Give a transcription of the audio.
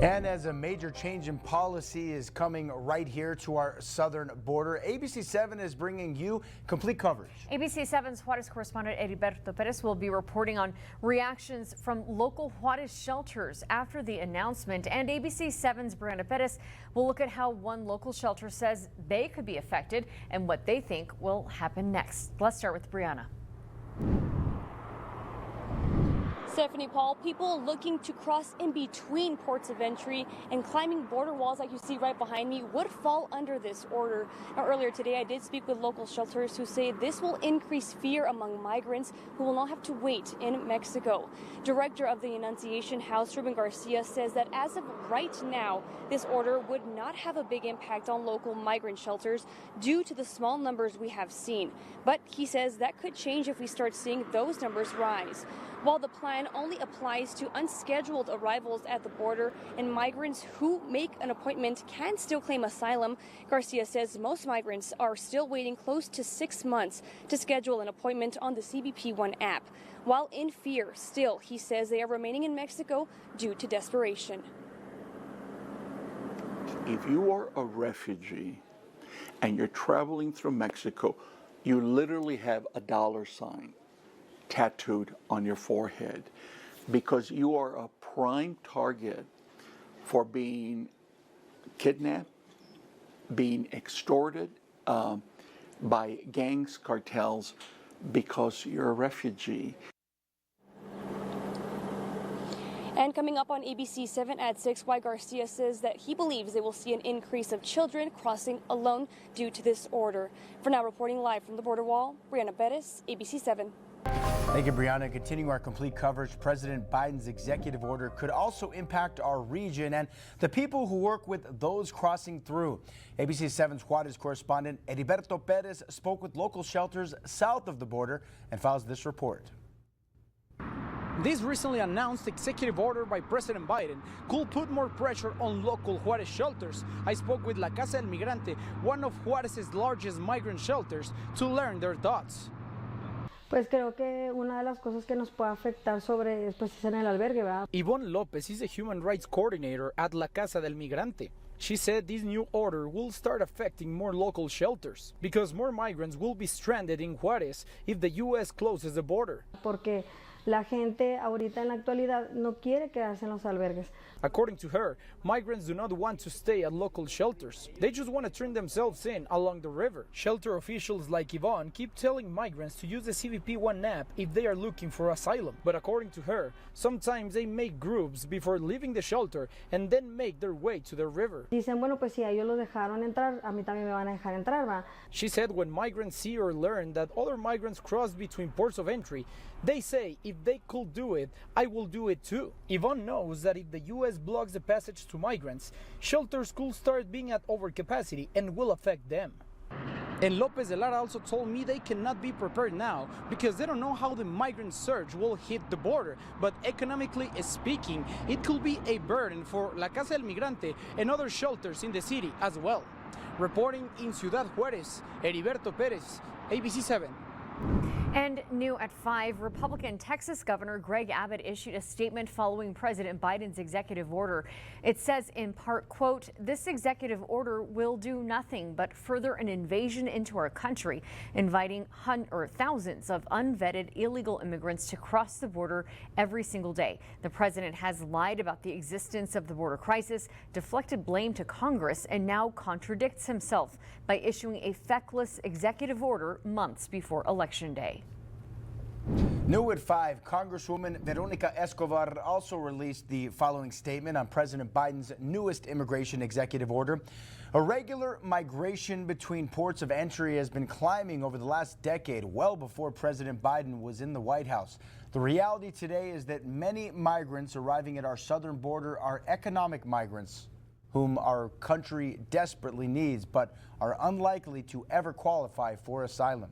And as a major change in policy is coming right here to our southern border, ABC-7 is bringing you complete coverage. ABC-7's Juarez correspondent Heriberto Perez will be reporting on reactions from local Juarez shelters after the announcement. And ABC-7's Brianna Perez will look at how one local shelter says they could be affected and what they think will happen next. Let's start with Brianna. Stephanie, Paul, people looking to cross in between ports of entry and climbing border walls like you see right behind me would fall under this order. Now, earlier today, I did speak with local shelters who say this will increase fear among migrants who will not have to wait in Mexico. Director of the Annunciation House, Ruben Garcia, says that as of right now, this order would not have a big impact on local migrant shelters due to the small numbers we have seen. But he says that could change if we start seeing those numbers rise. While the plan only applies to unscheduled arrivals at the border and migrants who make an appointment can still claim asylum, Garcia says most migrants are still waiting close to 6 months to schedule an appointment on the CBP One app. While in fear, still, he says they are remaining in Mexico due to desperation. If you are a refugee and you're traveling through Mexico, you literally have a $ tattooed on your forehead because you are a prime target for being kidnapped, being extorted by gangs, cartels, because you're a refugee. And coming up on ABC-7 at 6, Y. Garcia says that he believes they will see an increase of children crossing alone due to this order. For now, reporting live from the border wall, Brianna Perez, ABC-7. Thank you, Brianna. Continuing our complete coverage, President Biden's executive order could also impact our region and the people who work with those crossing through. ABC-7's Juarez correspondent Heriberto Perez spoke with local shelters south of the border and files this report. This recently announced executive order by President Biden could put more pressure on local Juarez shelters. I spoke with La Casa del Migrante, one of Juarez's largest migrant shelters, to learn their thoughts. Pues creo que una de las cosas que nos puede afectar sobre pues es en el albergue, ¿verdad? Yvonne Lopez is a human rights coordinator at La Casa del Migrante. She said this new order will start affecting more local shelters because more migrants will be stranded in Juarez if the U.S. closes the border. Porque la gente ahorita en la actualidad no quiere quedarse en los albergues. According to her, migrants do not want to stay at local shelters. They just want to turn themselves in along the river. Shelter officials like Yvonne keep telling migrants to use the CBP One app if they are looking for asylum. But according to her, sometimes they make groups before leaving the shelter and then make their way to the river. Dicen, bueno, pues si a ellos los dejaron entrar, a mí también me van a dejar entrar, ¿va? She said when migrants see or learn that other migrants cross between ports of entry, they say if they could do it, I will do it too. Yvonne knows that if the U.S. blocks the passage to migrants, shelters could start being at overcapacity and will affect them. And Lopez de Lara also told me they cannot be prepared now because they don't know how the migrant surge will hit the border. But economically speaking, it could be a burden for La Casa del Migrante and other shelters in the city as well. Reporting in Ciudad Juárez, Heriberto Perez, ABC-7. And new at 5, Republican Texas Governor Greg Abbott issued a statement following President Biden's executive order. It says in part, quote, this executive order will do nothing but further an invasion into our country, inviting thousands of unvetted illegal immigrants to cross the border every single day. The president has lied about the existence of the border crisis, deflected blame to Congress, and now contradicts himself by issuing a feckless executive order months before Election Day. New at 5, Congresswoman Veronica Escobar also released the following statement on President Biden's newest immigration executive order. Irregular migration between ports of entry has been climbing over the last decade, well before President Biden was in the White House. The reality today is that many migrants arriving at our southern border are economic migrants whom our country desperately needs, but are unlikely to ever qualify for asylum.